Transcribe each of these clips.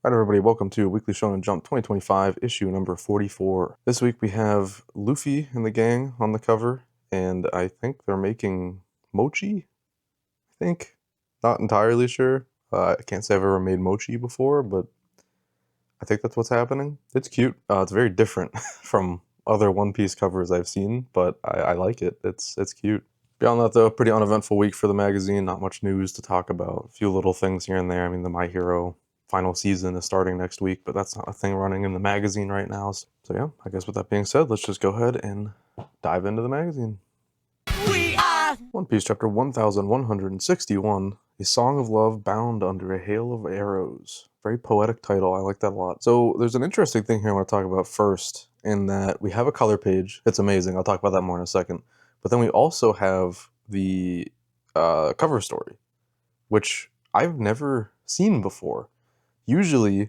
Hi everybody, welcome to Weekly Shonen Jump 2025, issue number 44. This week we have Luffy and the gang on the cover, and I think they're making mochi, I think. Not entirely sure. I can't say I've ever made mochi before, but I think that's what's happening. It's cute. It's very different from other One Piece covers I've seen, but I like it. It's cute. Beyond that, though, pretty uneventful week for the magazine. Not much news to talk about. A few little things here and there. I mean, the My Hero final season is starting next week, but that's not a thing running in the magazine right now. So yeah, I guess with that being said, let's just go ahead and dive into the magazine. We are One Piece Chapter 1161, A Song of Love Bound Under a Hail of Arrows. Very poetic title, I like that a lot. So there's an interesting thing here I want to talk about first, in that we have a color page. It's amazing, I'll talk about that more in a second. But then we also have the cover story, which I've never seen before. Usually,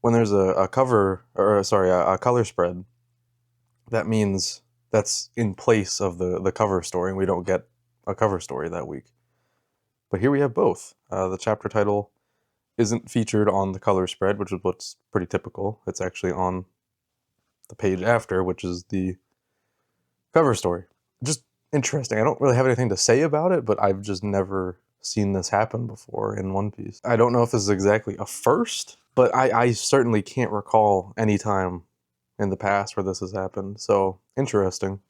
when there's a color spread, that means that's in place of the cover story, and we don't get a cover story that week. But here we have both. The chapter title isn't featured on the color spread, which is what's pretty typical. It's actually on the page after, which is the cover story. Just interesting. I don't really have anything to say about it, but I've just never seen this happen before in One Piece. I don't know if this is exactly a first, but I certainly can't recall any time in the past where this has happened. So interesting,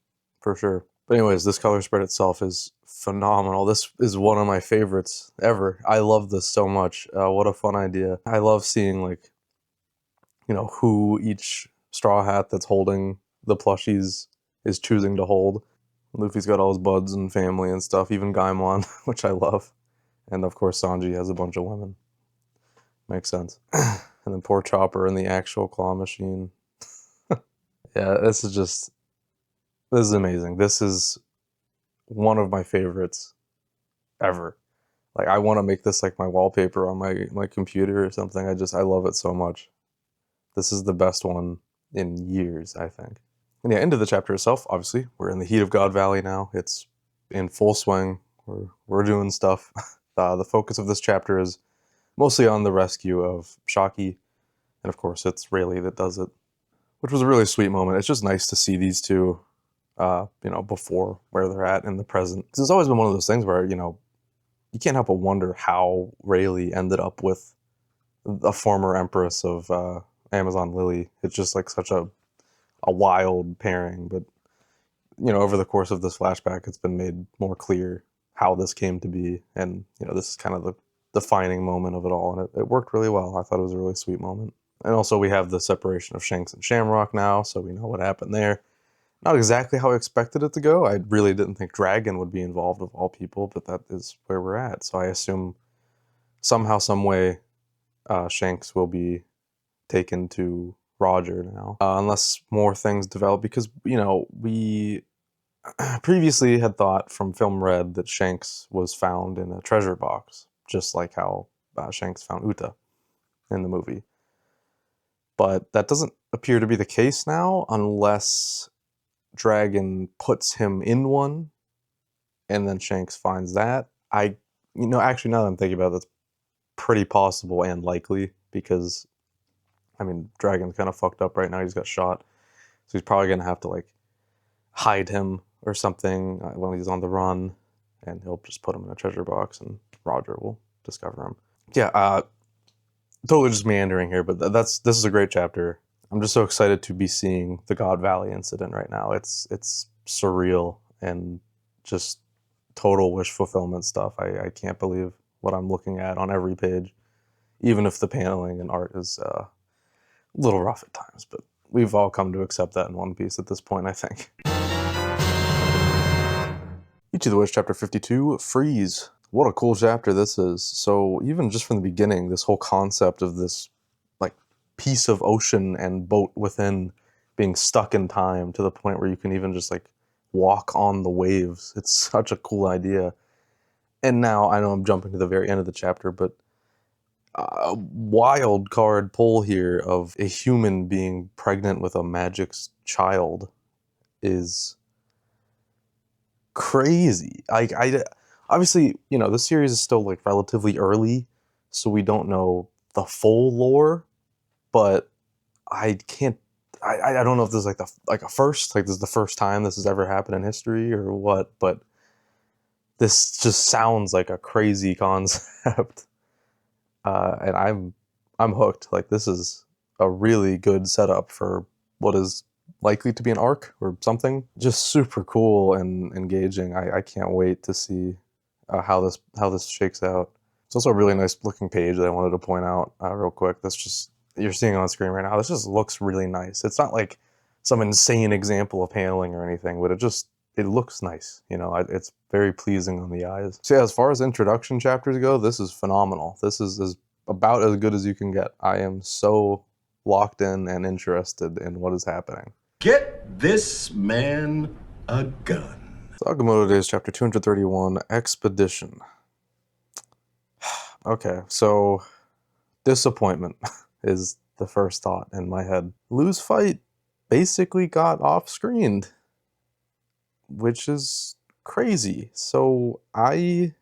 for sure. But anyways, this color spread itself is phenomenal. This is one of my favorites ever. I love this so much. What a fun idea. I love seeing, like, who each Straw Hat that's holding the plushies is choosing to hold. Luffy's got all his buds and family and stuff, even Gaimon, which I love. And of course Sanji has a bunch of women. Makes sense. And then poor Chopper in the actual claw machine. Yeah, this is amazing. This is one of my favorites ever. Like, I want to make this like my wallpaper on my computer or something. I love it so much. This is the best one in years, I think. And yeah, into the chapter itself, obviously, we're in the heat of God Valley now. It's in full swing. We're doing stuff. The focus of this chapter is mostly on the rescue of Shaki, and of course it's Rayleigh that does it, which was a really sweet moment. It's just nice to see these two, before where they're at in the present. It's always been one of those things where, you can't help but wonder how Rayleigh ended up with a former empress of Amazon Lily. It's just like such a wild pairing, but over the course of this flashback, it's been made more clear how this came to be, and this is kind of the defining moment of it all, and it worked really well. I thought it was a really sweet moment. And also we have the separation of Shanks and Shamrock now, so we know what happened there. Not exactly how I expected it to go. I really didn't think Dragon would be involved, of all people, but that is where we're at. So I assume somehow, some way, Shanks will be taken to Roger now, unless more things develop, because we previously had thought from Film Red that Shanks was found in a treasure box, just like how Shanks found Uta in the movie. But that doesn't appear to be the case now, unless Dragon puts him in one, and then Shanks finds that. Actually, now that I'm thinking about it, that's pretty possible and likely, because, I mean, Dragon's kind of fucked up right now. He's got shot, so he's probably gonna have to, like, hide him or something when he's on the run, and he'll just put him in a treasure box, and Roger will discover him. Yeah, totally just meandering here, but this is a great chapter. I'm just so excited to be seeing the God Valley incident right now. It's surreal and just total wish fulfillment stuff. I can't believe what I'm looking at on every page, even if the paneling and art is a little rough at times, but we've all come to accept that in One Piece at this point, I think. Ichi the Witch, Chapter 52, Freeze. What a cool chapter this is. So even just from the beginning, this whole concept of this, like, piece of ocean and boat within being stuck in time to the point where you can even just, like, walk on the waves. It's such a cool idea. And now, I know I'm jumping to the very end of the chapter, but a wild card pull here of a human being pregnant with a magic child is crazy. I obviously, this series is still, like, relatively early, so we don't know the full lore, but I can't. I don't know if this is like a first, like this is the first time this has ever happened in history or what, but this just sounds like a crazy concept, and I'm hooked. Like this is a really good setup for what is likely to be an arc or something. Just super cool and engaging. I can't wait to see how this shakes out. It's also a really nice looking page that I wanted to point out real quick. That's just you're seeing on the screen right now. This just looks really nice. It's not like some insane example of paneling or anything, but it looks nice. You know, it's very pleasing on the eyes. So yeah, as far as introduction chapters go, this is phenomenal. This is about as good as you can get. I am so locked in and interested in what is happening. Get this man a gun. Sakamoto Days, Chapter 231, Expedition. Okay, so disappointment is the first thought in my head. Lou's fight basically got off-screened, which is crazy. So I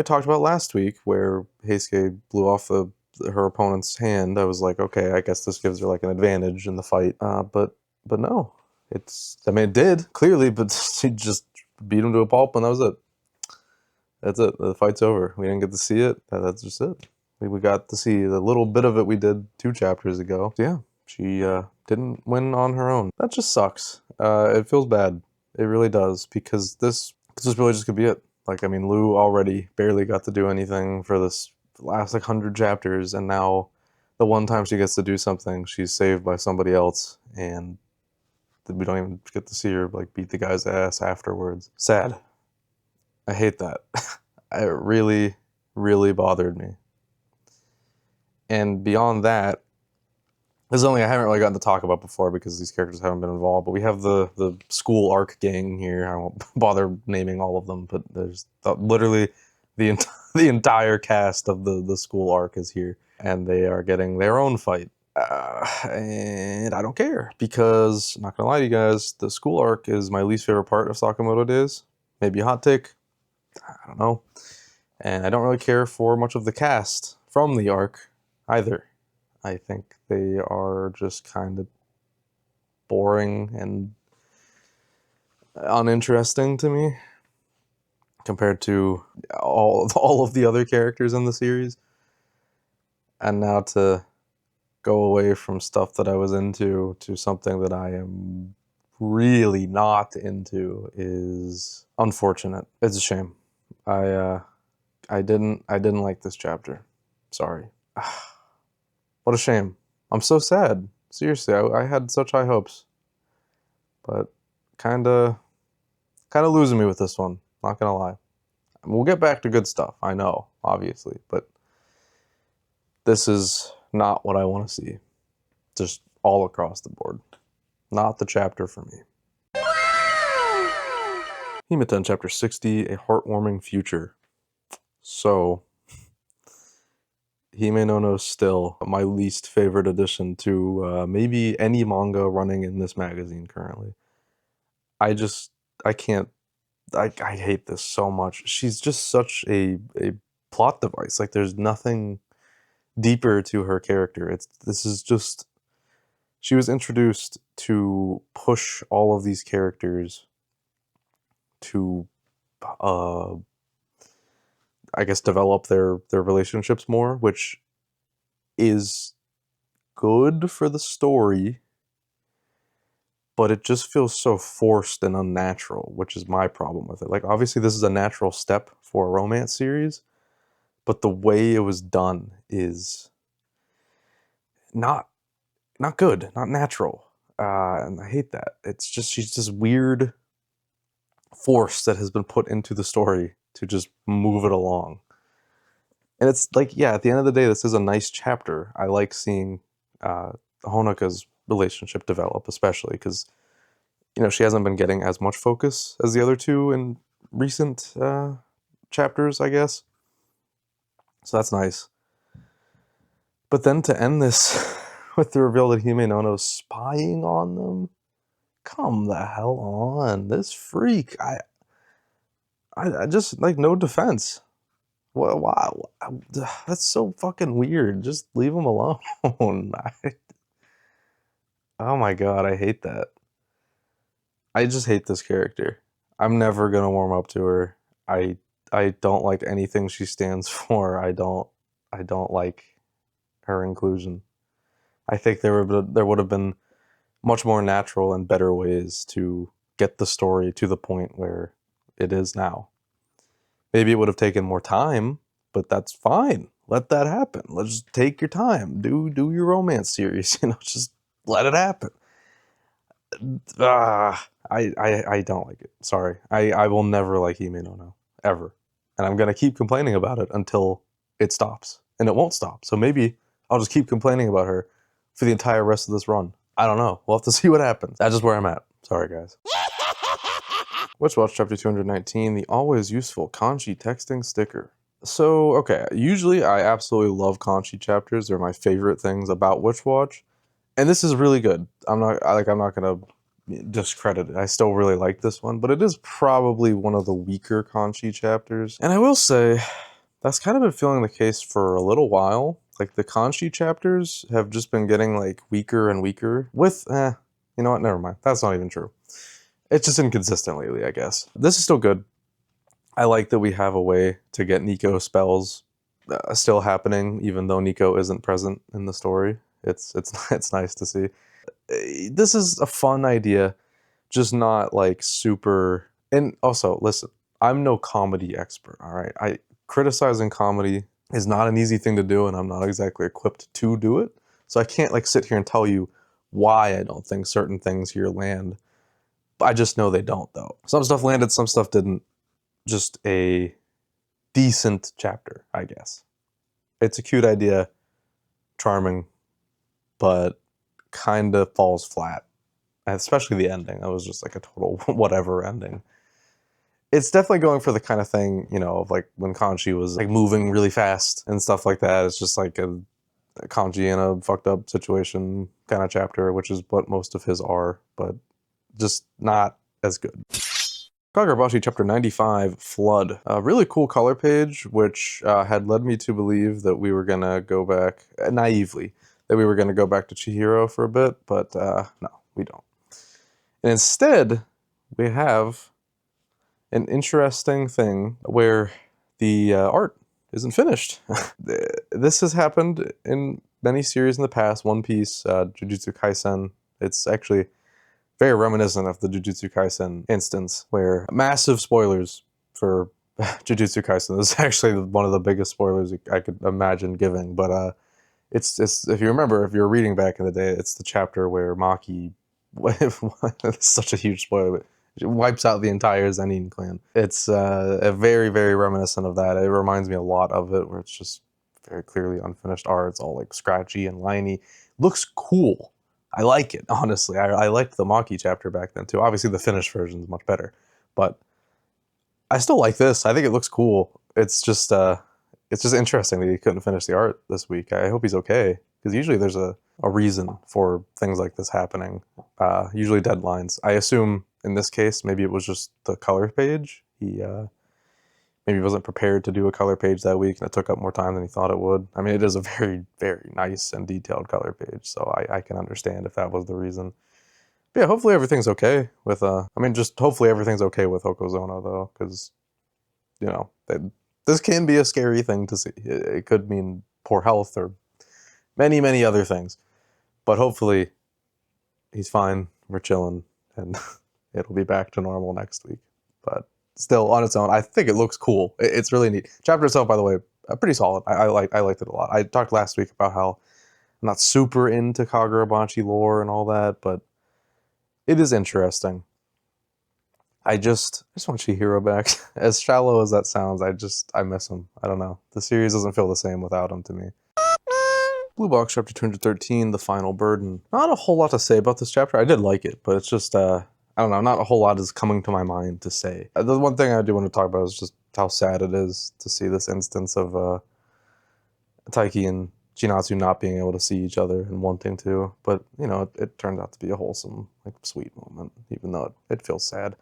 talked about last week where Heisuke blew off her opponent's hand. I was like, okay, I guess this gives her like an advantage in the fight. But no, it did clearly, but she just beat him to a pulp, and that was it. That's it. The fight's over. We didn't get to see it. That's just it. We got to see the little bit of it we did 2 chapters ago. So yeah, she didn't win on her own. That just sucks. It feels bad. It really does, because this really just could be it. Like, I mean, Lou already barely got to do anything for this last like 100 chapters, and now the one time she gets to do something, she's saved by somebody else, and we don't even get to see her like beat the guy's ass afterwards. Sad. I hate that. It really, really bothered me. And beyond that, this is something I haven't really gotten to talk about before because these characters haven't been involved, but we have the school arc gang here. I won't bother naming all of them, but there's literally the entire cast of the school arc is here, and they are getting their own fight. And I don't care, because, I'm not gonna lie to you guys, the school arc is my least favorite part of Sakamoto Days. Maybe a hot take. I don't know. And I don't really care for much of the cast from the arc either. I think they are just kind of boring and uninteresting to me compared to all of the other characters in the series. And now to go away from stuff that I was into to something that I am really not into is unfortunate. It's a shame. I didn't like this chapter. Sorry. What a shame. I'm so sad. Seriously, I had such high hopes. But kinda losing me with this one. Not gonna lie. I mean, we'll get back to good stuff, I know, obviously, but this is not what I want to see. Just all across the board. Not the chapter for me. Hima-Ten Chapter 60, A Heartwarming Future. So, Hime no no still my least favorite addition to maybe any manga running in this magazine currently. I can't, I hate this so much. She's just such a plot device. Like, there's nothing deeper to her character. This is just, she was introduced to push all of these characters to I guess develop their relationships more, which is good for the story, but it just feels so forced and unnatural, which is my problem with it. Like, obviously this is a natural step for a romance series, but the way it was done is not good, not natural. And I hate that. It's just, she's this weird force that has been put into the story to just move it along. And it's like, yeah, at the end of the day, this is a nice chapter. I like seeing Honoka's relationship develop, especially because, you know, she hasn't been getting as much focus as the other two in recent chapters, I guess. So that's nice. But then to end this with the reveal that Hime no No's spying on them, come the hell on. This freak. I just, like, no defense. What? Wow, that's so fucking weird. Just leave him alone. Oh my god, I hate that. I just hate this character. I'm never gonna warm up to her. I I don't like anything she stands for. I don't like her inclusion. I think there would have been much more natural and better ways to get the story to the point where it is now. Maybe it would have taken more time, but that's fine. Let that happen. Let's just take your time. Do your romance series, just let it happen. I don't like it. Sorry. I will never like Hime no, ever. And I'm gonna keep complaining about it until it stops. And it won't stop. So maybe I'll just keep complaining about her for the entire rest of this run. I don't know. We'll have to see what happens. That's just where I'm at. Sorry, guys. WillOWisp Chapter 219, the always useful kanji texting sticker. So, okay, usually I absolutely love kanji chapters. They're my favorite things about Witch Watch. And this is really good. I'm not gonna discredit it. I still really like this one, but it is probably one of the weaker kanji chapters. And I will say, that's kind of been feeling the case for a little while. Like the kanji chapters have just been getting like weaker and weaker with, you know what, never mind. That's not even true. It's just inconsistent lately, I guess. This is still good. I like that we have a way to get Nico spells still happening, even though Nico isn't present in the story. It's nice to see. This is a fun idea, just not like super. And also, listen, I'm no comedy expert. All right, criticizing comedy is not an easy thing to do, and I'm not exactly equipped to do it. So I can't like sit here and tell you why I don't think certain things here land. I just know they don't, though. Some stuff landed, some stuff didn't. Just a decent chapter, I guess. It's a cute idea, charming, but kind of falls flat. Especially the ending. That was just like a total whatever ending. It's definitely going for the kind of thing, of like when Kanji was like moving really fast and stuff like that. It's just like a Kanji in a fucked up situation kind of chapter, which is what most of his are, but just not as good. Kagurabachi Chapter 95, Flood. A really cool color page, which had led me to believe that we were going to go back, naively, that we were going to go back to Chihiro for a bit, but no, we don't. And instead, we have an interesting thing where the art isn't finished. This has happened in many series in the past. One Piece, Jujutsu Kaisen. It's actually very reminiscent of the Jujutsu Kaisen instance, where massive spoilers for Jujutsu Kaisen. This is actually one of the biggest spoilers I could imagine giving, but it's if you remember, if you're reading back in the day, it's the chapter where Maki, it's such a huge spoiler, but wipes out the entire Zenin clan. It's a very, very reminiscent of that. It reminds me a lot of it, where it's just very clearly unfinished art. It's all like scratchy and liney. Looks cool. I like it, honestly. I liked the Maki chapter back then too. Obviously the finished version is much better, but I still like this. I think it looks cool. It's just interesting that he couldn't finish the art this week. I hope he's okay, because usually there's a reason for things like this happening. Usually deadlines. I assume in this case, maybe it was just the color page. He maybe wasn't prepared to do a color page that week, and it took up more time than he thought it would. I mean, it is a very, very nice and detailed color page, so I can understand if that was the reason. But yeah, hopefully everything's okay with, just hopefully everything's okay with Hokozona, though, because, this can be a scary thing to see. It could mean poor health or many, many other things. But hopefully he's fine, we're chilling, and it'll be back to normal next week. But still, on its own, I think it looks cool. It's really neat. Chapter itself, by the way, pretty solid. I liked it a lot. I talked last week about how I'm not super into Kagurabachi lore and all that, but it is interesting. I just want Chihiro back. As shallow as that sounds, I miss him. I don't know. The series doesn't feel the same without him to me. Blue Box Chapter 213, The Final Burden. Not a whole lot to say about this chapter. I did like it, but it's just, I don't know, not a whole lot is coming to my mind to say. The one thing I do want to talk about is just how sad it is to see this instance of Taiki and Chinatsu not being able to see each other and wanting to. But, it turned out to be a wholesome, sweet moment, even though it feels sad.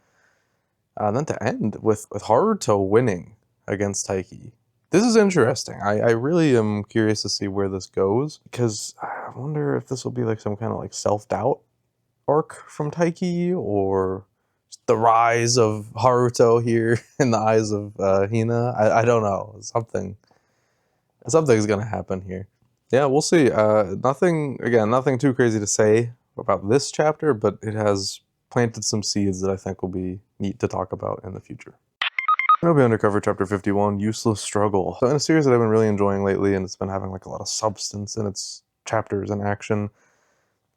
And then to end with Haruto winning against Taiki. This is interesting. I really am curious to see where this goes, because I wonder if this will be like some kind of like self-doubt arc from Taiki, or the rise of Haruto here in the eyes of Hina. I don't know. Something's gonna happen here. Yeah, we'll see. Nothing too crazy to say about this chapter, but it has planted some seeds that I think will be neat to talk about in the future. Shinobi Undercover Chapter 51, Useless Struggle. So in a series that I've been really enjoying lately, and it's been having like a lot of substance in its chapters and action,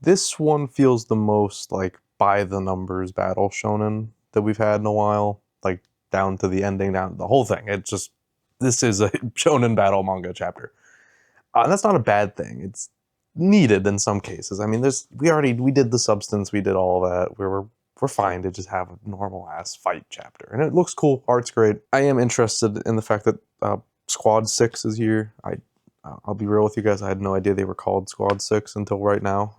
this one feels the most like by the numbers battle shonen that we've had in a while, like down to the ending, down to the whole thing. This is a shonen battle manga chapter. And that's not a bad thing. It's needed in some cases. I mean, we did the substance, we did all of that. We're fine to just have a normal ass fight chapter, and it looks cool. Art's great. I am interested in the fact that Squad 6 is here. I'll be real with you guys. I had no idea they were called Squad 6 until right now.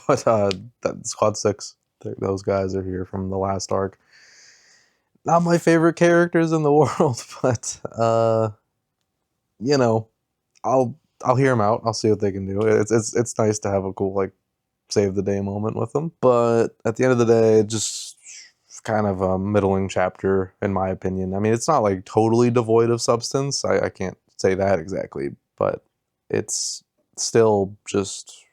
But that Squad 6, those guys are here from the last arc. Not my favorite characters in the world, but you know, I'll hear them out. I'll see what they can do. It's nice to have a cool like save the day moment with them. But at the end of the day, just kind of a middling chapter in my opinion. I mean, it's not like totally devoid of substance. I can't say that exactly, but it's still just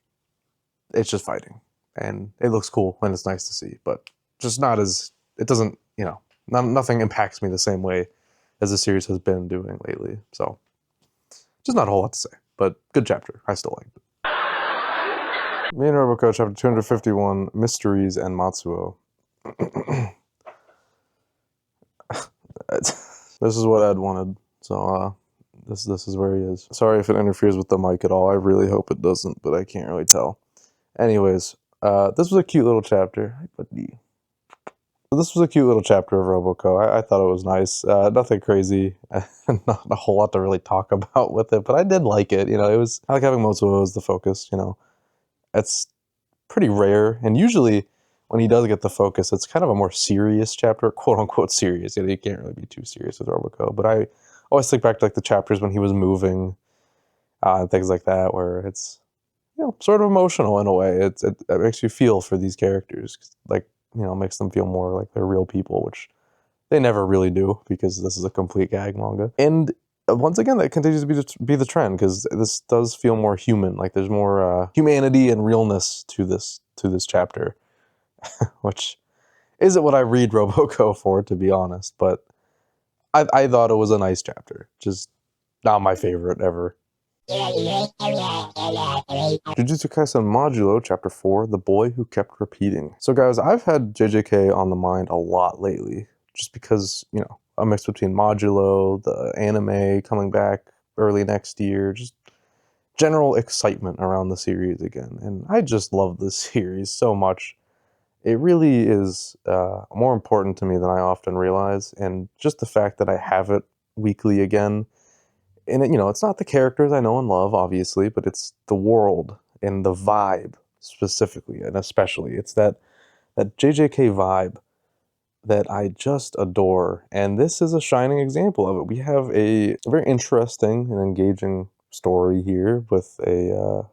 fighting, and it looks cool and it's nice to see, but just not as it doesn't, nothing impacts me the same way as the series has been doing lately. So just not a whole lot to say, but good chapter. I still liked it. Me and Roboco Chapter 251, Mysteries and Matsuo. This is what Ed wanted, so this is where he is. Sorry if it interferes with the mic at all. I really hope it doesn't, but I can't really tell. Anyways, this was a cute little chapter. This was a cute little chapter of Roboco. I thought it was nice. Nothing crazy. Not a whole lot to really talk about with it, but I did like it. I like having Mozuo as the focus. It's pretty rare, and usually when he does get the focus, it's kind of a more serious chapter, quote unquote serious. You can't really be too serious with Roboco, but I always think back to like the chapters when he was moving and things like that, where it's sort of emotional in a way. It makes you feel for these characters, like makes them feel more like they're real people, which they never really do because this is a complete gag manga. And once again, that continues to be the trend, because this does feel more human. Like there's more humanity and realness to this chapter, which isn't what I read Roboco for, to be honest. But I thought it was a nice chapter, just not my favorite ever. Jujutsu Kaisen Modulo Chapter 4, The Boy Who Kept Repeating. So guys, I've had JJK on the mind a lot lately, just because, a mix between Modulo, the anime coming back early next year, just general excitement around the series again. And I just love this series so much. It really is more important to me than I often realize, and just the fact that I have it weekly again. And it's not the characters I know and love, obviously, but it's the world and the vibe specifically and especially. It's that JJK vibe that I just adore, and this is a shining example of it. We have a very interesting and engaging story here with a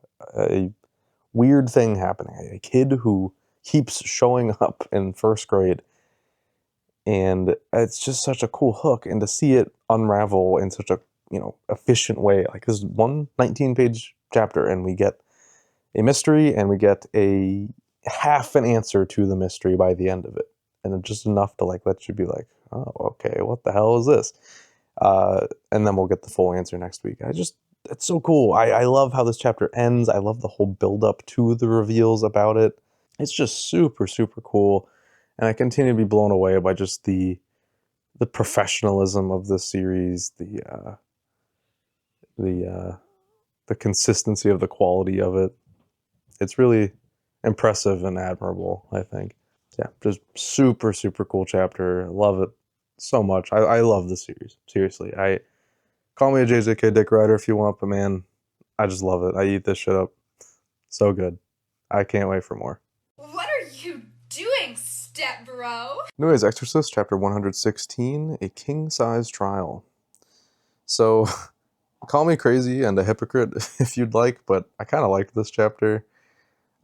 weird thing happening. A kid who keeps showing up in first grade, and it's just such a cool hook, and to see it unravel in such a efficient way. Like, this is one 19-page chapter, and we get a mystery, and we get a half an answer to the mystery by the end of it, and just enough to like let you be like, oh, okay, what the hell is this? And then we'll get the full answer next week. It's so cool. I love how this chapter ends. I love the whole build up to the reveals about it. It's just super, super cool, and I continue to be blown away by just the professionalism of this series, the consistency of the quality of it. It's really impressive and admirable, I think. Yeah, just super, super cool chapter. Love it so much. I love this series. Seriously. Call me a JJK dick rider if you want, but man, I just love it. I eat this shit up. So good. I can't wait for more. What are you doing, step bro? Anyways, Exorcist, chapter 116, A King-Size Trial. So, call me crazy and a hypocrite if you'd like, but I kind of liked this chapter.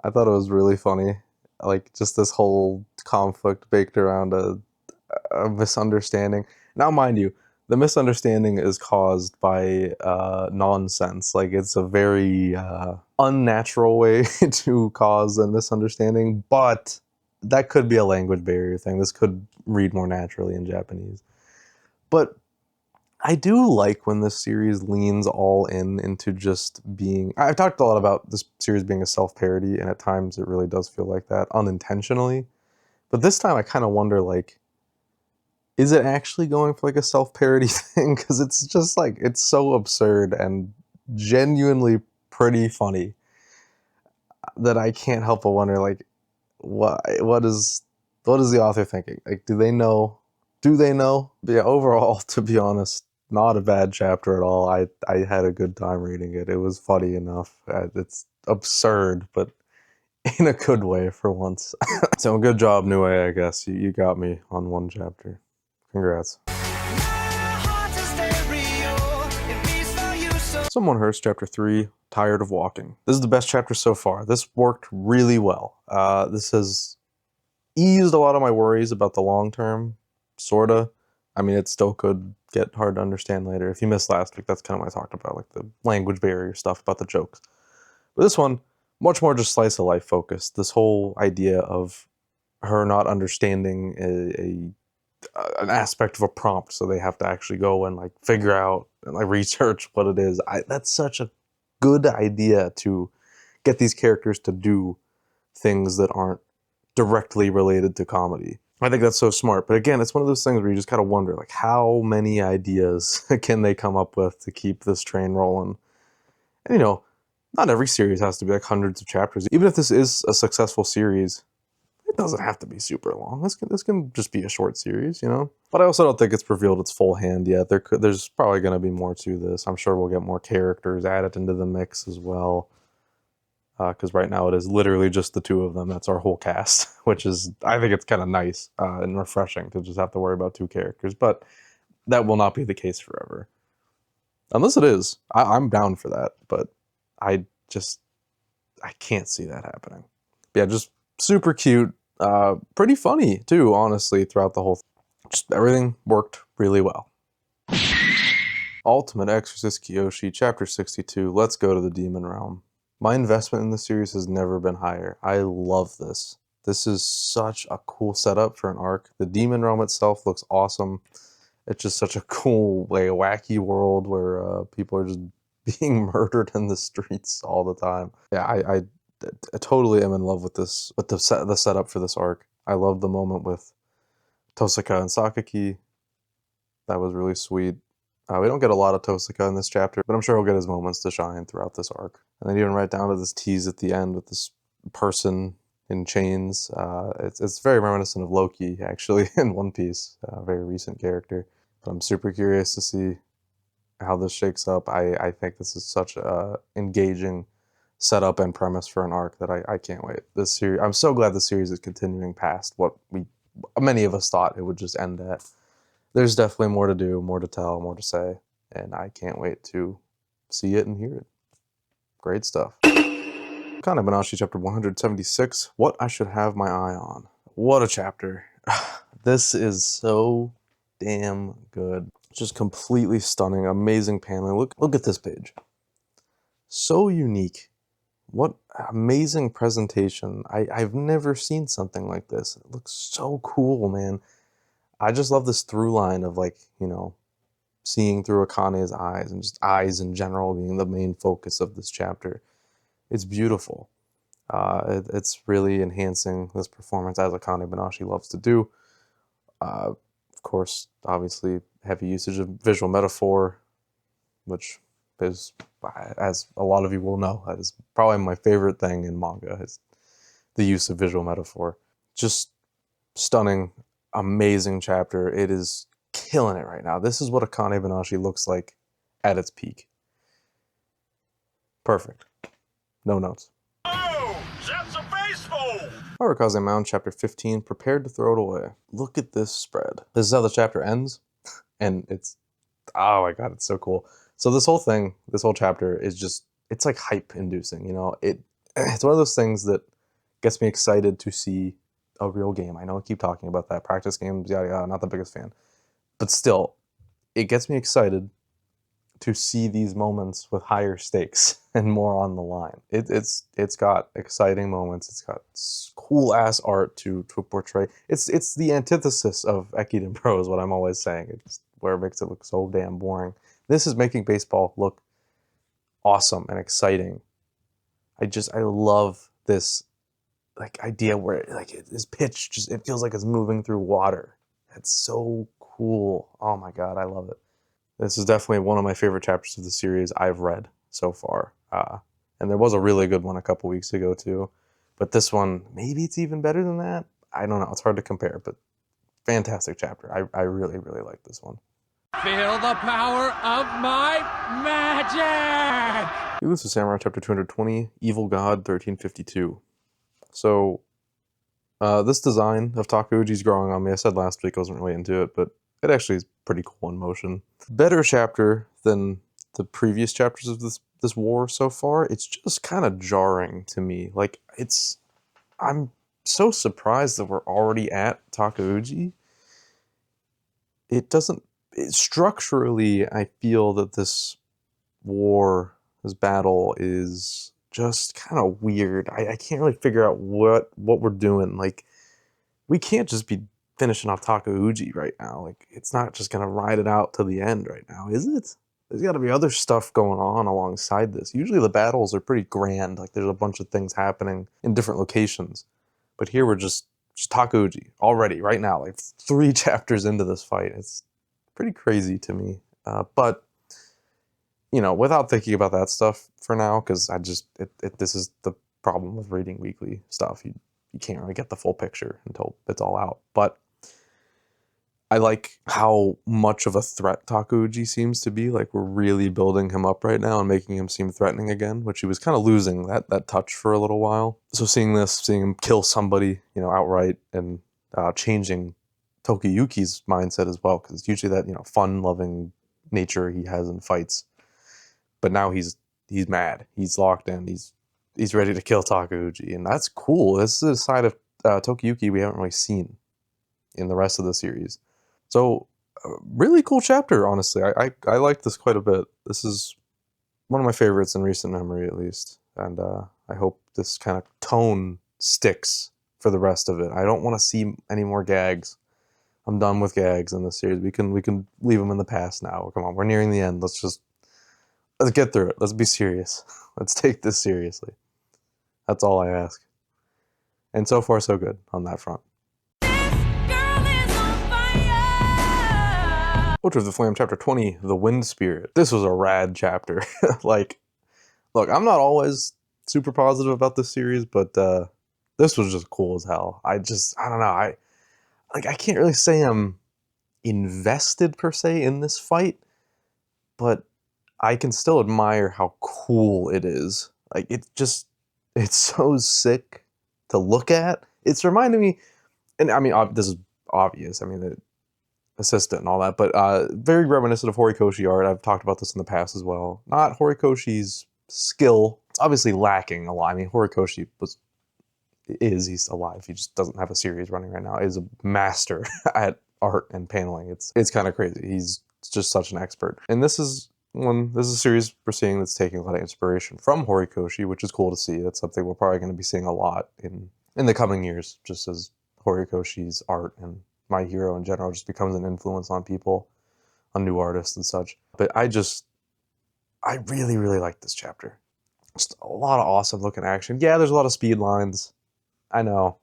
I thought it was really funny. Like, just this whole conflict baked around a misunderstanding. Now, mind you, the misunderstanding is caused by nonsense. Like, it's a very unnatural way to cause a misunderstanding, but that could be a language barrier thing. This could read more naturally in Japanese. But I do like when this series leans all into just being. I've talked a lot about this series being a self-parody, and at times it really does feel like that unintentionally. But this time I kind of wonder, like, is it actually going for like a self-parody thing? Because it's just like, it's so absurd and genuinely pretty funny that I can't help but wonder, like, what is the author thinking? Like, do they know? Do they know? But yeah, overall, to be honest, not a bad chapter at all. I had a good time reading it. It was funny enough. It's absurd, but in a good way for once. So good job, Nue, I guess. You got me on one chapter. Congrats. Someone Hertz Chapter 3, Tired of Walking. This is the best chapter so far. This worked really well. This has eased a lot of my worries about the long term, sorta. I mean, it still could get hard to understand later. If you missed last week, that's kind of what I talked about, like the language barrier stuff about the jokes. But this one, much more just slice of life focused. This whole idea of her not understanding an aspect of a prompt, so they have to actually go and like figure out and like research what it is. That's such a good idea to get these characters to do things that aren't directly related to comedy. I think that's so smart. But again, it's one of those things where you just kind of wonder, like, how many ideas can they come up with to keep this train rolling? And you know, not every series has to be like hundreds of chapters. Even if this is a successful series, it doesn't have to be super long. This can just be a short series, you know? But I also don't think it's revealed its full hand yet. There's probably going to be more to this. I'm sure we'll get more characters added into the mix as well. Because right now it is literally just the two of them. That's our whole cast, which is, I think it's kind of nice and refreshing to just have to worry about two characters. But that will not be the case forever. Unless it is. I'm down for that. But I can't see that happening. But yeah, just super cute. Pretty funny, too, honestly, throughout the whole thing. Just everything worked really well. Ultimate Exorcist Kiyoshi, Chapter 62. Let's go to the Demon Realm. My investment in the series has never been higher. I love this. This is such a cool setup for an arc. The Demon Realm itself looks awesome. It's just such a cool, like, wacky world where people are just being murdered in the streets all the time. Yeah, I totally am in love with this, with the setup for this arc. I love the moment with Tosaka and Sakaki. That was really sweet. We don't get a lot of Tosaka in this chapter, but I'm sure he'll get his moments to shine throughout this arc. And then even right down to this tease at the end with this person in chains. It's very reminiscent of Loki, actually, in One Piece. A very recent character. But I'm super curious to see how this shakes up. I think this is such a engaging setup and premise for an arc that I can't wait. This series, I'm so glad the series is continuing past what many of us thought it would just end at. There's definitely more to do, more to tell, more to say, and I can't wait to see it and hear it. Great stuff. Akane-banashi Chapter 176, What I Should Have My Eye On. What a chapter. This is so damn good. Just completely stunning, amazing paneling. Look at this page. So unique. What amazing presentation. I've never seen something like this. It looks so cool, man. I just love this through line of, like, you know, seeing through Akane's eyes and just eyes in general being the main focus of this chapter. It's beautiful. It's really enhancing this performance as Akane-banashi loves to do. Of course, obviously, heavy usage of visual metaphor, which is, as a lot of you will know, that is probably my favorite thing in manga, is the use of visual metaphor. Just stunning, amazing chapter. It is killing it right now. This is what Akane-banashi looks like at its peak. Perfect. No notes. Oh, that's a baseball! Harukaze Mound, Chapter 15, Prepared to Throw It Away. Look at this spread. This is how the chapter ends, and it's Oh my god, it's so cool. So this whole thing, this whole chapter is just, it's like hype inducing, you know? It's one of those things that gets me excited to see a real game. I know I keep talking about that. Practice games, yada yada, not the biggest fan. But still, it gets me excited to see these moments with higher stakes and more on the line. It's got exciting moments. It's got cool ass art to portray. It's the antithesis of Ekiden Pro is what I'm always saying. It's where it makes it look so damn boring. This is making baseball look awesome and exciting. I love this like idea where like this pitch just it feels like it's moving through water. It's so cool. Oh my god, I love it. This is definitely one of my favorite chapters of the series I've read so far. And there was a really good one a couple weeks ago too. But this one, maybe it's even better than that. I don't know. It's hard to compare, but fantastic chapter. I really, really like this one. Feel the power of my magic! Elusive Samurai Chapter 220, Evil God 1352. So, this design of Takeuji's growing on me. I said last week I wasn't really into it, but it actually is pretty cool in motion. Better chapter than the previous chapters of this war so far. It's just kind of jarring to me. Like, I'm so surprised that we're already at Takeuji. Structurally, I feel that this war, this battle is just kind of weird. I can't really figure out what we're doing. Like, we can't just be finishing off Takeuji right now. Like, it's not just gonna ride it out to the end right now, is it? There's got to be other stuff going on alongside this. Usually the battles are pretty grand. Like, there's a bunch of things happening in different locations. But here we're just Takeuji already, right now, like 3 chapters into this fight. It's pretty crazy to me. But you know, without thinking about that stuff for now, because this is the problem with reading weekly stuff. You can't really get the full picture until it's all out. But I like how much of a threat Takeuji seems to be. Like, we're really building him up right now and making him seem threatening again, which he was kind of losing that touch for a little while. So seeing him kill somebody, you know, outright, and changing Tokiyuki's mindset as well, because it's usually that, you know, fun-loving nature he has in fights. But now he's mad. He's locked in. He's ready to kill Takeuji, and that's cool. This is a side of Tokiyuki we haven't really seen in the rest of the series. So, really cool chapter, honestly. I like this quite a bit. This is one of my favorites in recent memory, at least. And I hope this kind of tone sticks for the rest of it. I don't want to see any more gags. I'm done with gags in this series. We can leave them in the past now. Come on, we're nearing the end. Let's get through it. Let's be serious. Let's take this seriously. That's all I ask. And so far, so good on that front. Ultra of the Flame, Chapter 20, The Wind Spirit. This was a rad chapter. Like, look, I'm not always super positive about this series, but this was just cool as hell. I don't know. I can't really say I'm invested per se in this fight, but I can still admire how cool it is. Like, it's so sick to look at. It's reminding me, and I mean, this is obvious. I mean, the assistant and all that, but very reminiscent of Horikoshi art. I've talked about this in the past as well. Not Horikoshi's skill. It's obviously lacking a lot. I mean, Horikoshi he's alive. He just doesn't have a series running right now. Is a master at art and paneling. It's kind of crazy. He's just such an expert. And this is a series we're seeing that's taking a lot of inspiration from Horikoshi, which is cool to see. That's something we're probably going to be seeing a lot in the coming years, just as Horikoshi's art and My Hero in general just becomes an influence on people, on new artists and such. But I really, really like this chapter. Just a lot of awesome looking action. Yeah, there's a lot of speed lines. I know.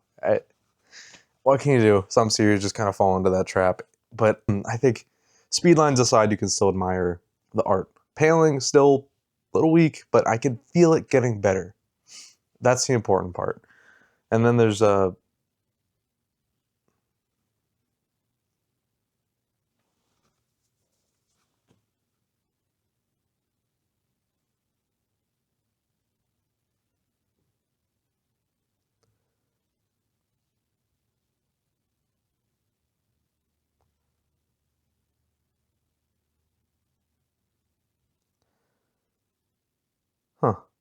What can you do? Some series just kind of fall into that trap. But I think, speed lines aside, you can still admire the art. Paneling, still a little weak, but I can feel it getting better. That's the important part. And then there's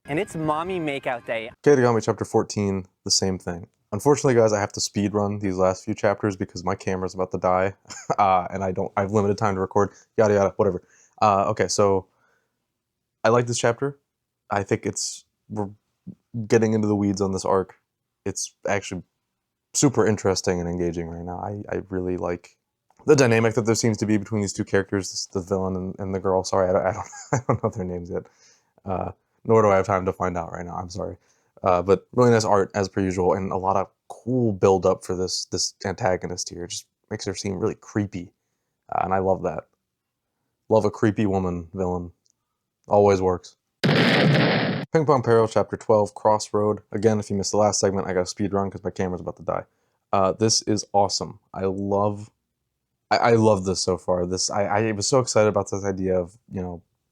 And it's mommy makeout day. Kaedegami Chapter 14, the same thing. Unfortunately, guys, I have to speed run these last few chapters because my camera's about to die, and I have limited time to record. Yada yada, whatever. Okay, so I like this chapter. I think we're getting into the weeds on this arc. It's actually super interesting and engaging right now. I really like the dynamic that there seems to be between these two characters, the villain and the girl. Sorry, I don't know their names yet. Nor do I have time to find out right now. I'm sorry. But really nice art as per usual, and a lot of cool build up for this antagonist here. It just makes her seem really creepy, and I love that. Love a creepy woman villain. Always works. Ping-Pong Peril Chapter 12 Crossroad. Again, if you missed the last segment, I got a speed run because my camera's about to die. This is awesome. I love this so far. I was so excited about this idea of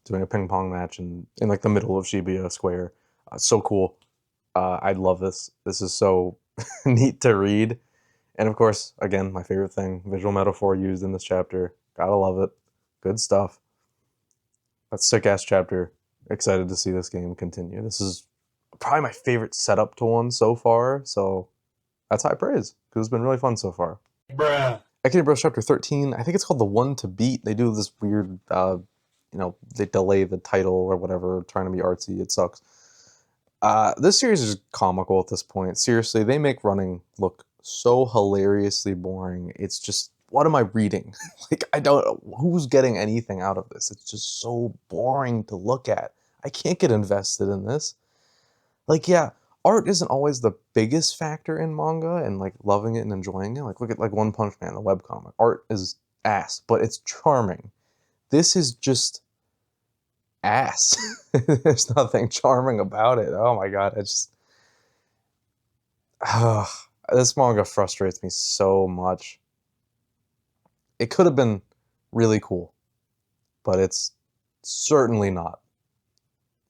doing a ping pong match in like the middle of Shibuya Square. So cool. I love this. This is so neat to read. And of course, again, my favorite thing, visual metaphor used in this chapter. Gotta love it. Good stuff. That's sick-ass chapter. Excited to see this game continue. This is probably my favorite setup to one so far, so that's high praise, because it's been really fun so far. Bruh. Akane-banashi Chapter 13, I think it's called the one to beat. They do this weird, they delay the title or whatever, trying to be artsy. It sucks. This series is comical at this point. Seriously, they make running look so hilariously boring. It's just, what am I reading? Like, who's getting anything out of this? It's just so boring to look at. I can't get invested in this. Like, yeah, art isn't always the biggest factor in manga and like loving it and enjoying it. Like, look at like One Punch Man, the webcomic. Art is ass, but it's charming. This is just ass. There's nothing charming about it. Oh my god, this manga frustrates me so much. It could have been really cool, but it's certainly not.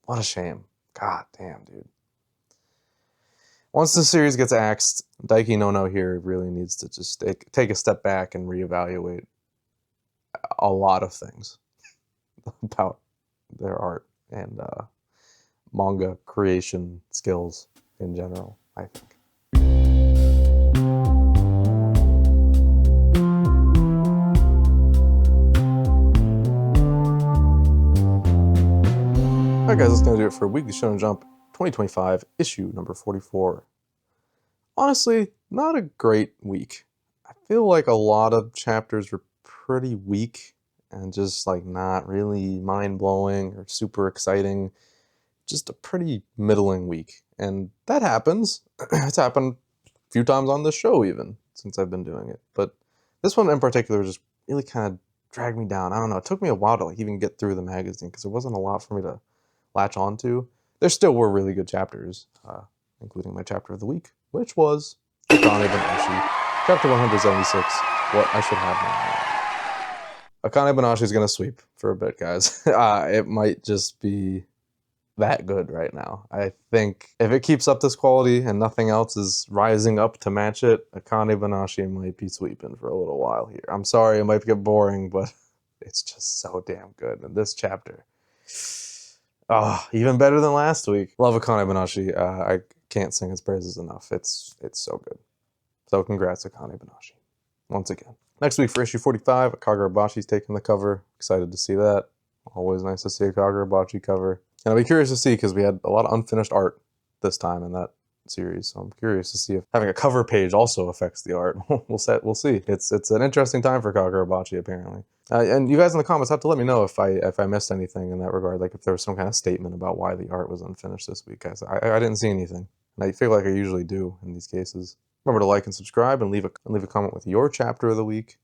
What a shame. God damn, dude. Once the series gets axed, Daiki no here really needs to just take a step back and reevaluate a lot of things about their art and manga creation skills in general, I think. Alright guys, that's going to do it for Weekly Shonen Jump 2025, issue number 44. Honestly, not a great week. I feel like a lot of chapters were pretty weak and just like not really mind-blowing or super exciting. Just a pretty middling week. And that happens. It's happened a few times on this show even, since I've been doing it. But this one in particular just really kind of dragged me down. I don't know, it took me a while to like even get through the magazine because there wasn't a lot for me to latch onto. There still were really good chapters, including my chapter of the week, which was Akane-banashi, chapter 176, What I Should Have Now. Akane-banashi is going to sweep for a bit, guys. It might just be that good right now. I think if it keeps up this quality and nothing else is rising up to match it, Akane-banashi might be sweeping for a little while here. I'm sorry, it might get boring, but it's just so damn good. And this chapter, even better than last week. Love Akane-banashi. I can't sing its praises enough. It's so good. So congrats, Akane-banashi. Once again. Next week for issue 45, Kagurabashi's taking the cover. Excited to see that. Always nice to see a Kagurabachi cover. And I'll be curious to see, because we had a lot of unfinished art this time in that series. So I'm curious to see if having a cover page also affects the art. We'll see. It's an interesting time for Kagurabachi, apparently. And you guys in the comments have to let me know if I missed anything in that regard, like if there was some kind of statement about why the art was unfinished this week, guys. I didn't see anything, and I feel like I usually do in these cases. Remember to like and subscribe and leave a comment with your chapter of the week,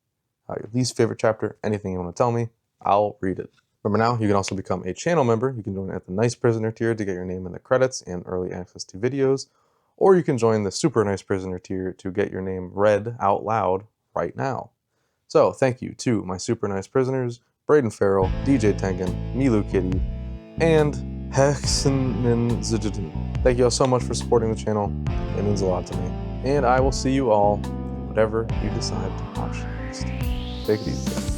your least favorite chapter, anything you want to tell me. I'll read it. Remember now, you can also become a channel member. You can join at the Nice Prisoner tier to get your name in the credits and early access to videos, or you can join the Super Nice Prisoner tier to get your name read out loud right now. So, thank you to my super nice prisoners, Braden Farrell, DJ Tengen, Milu Kitty, and Hexen. Thank you all so much for supporting the channel. It means a lot to me. And I will see you all in whatever you decide to watch next. Take it easy, guys.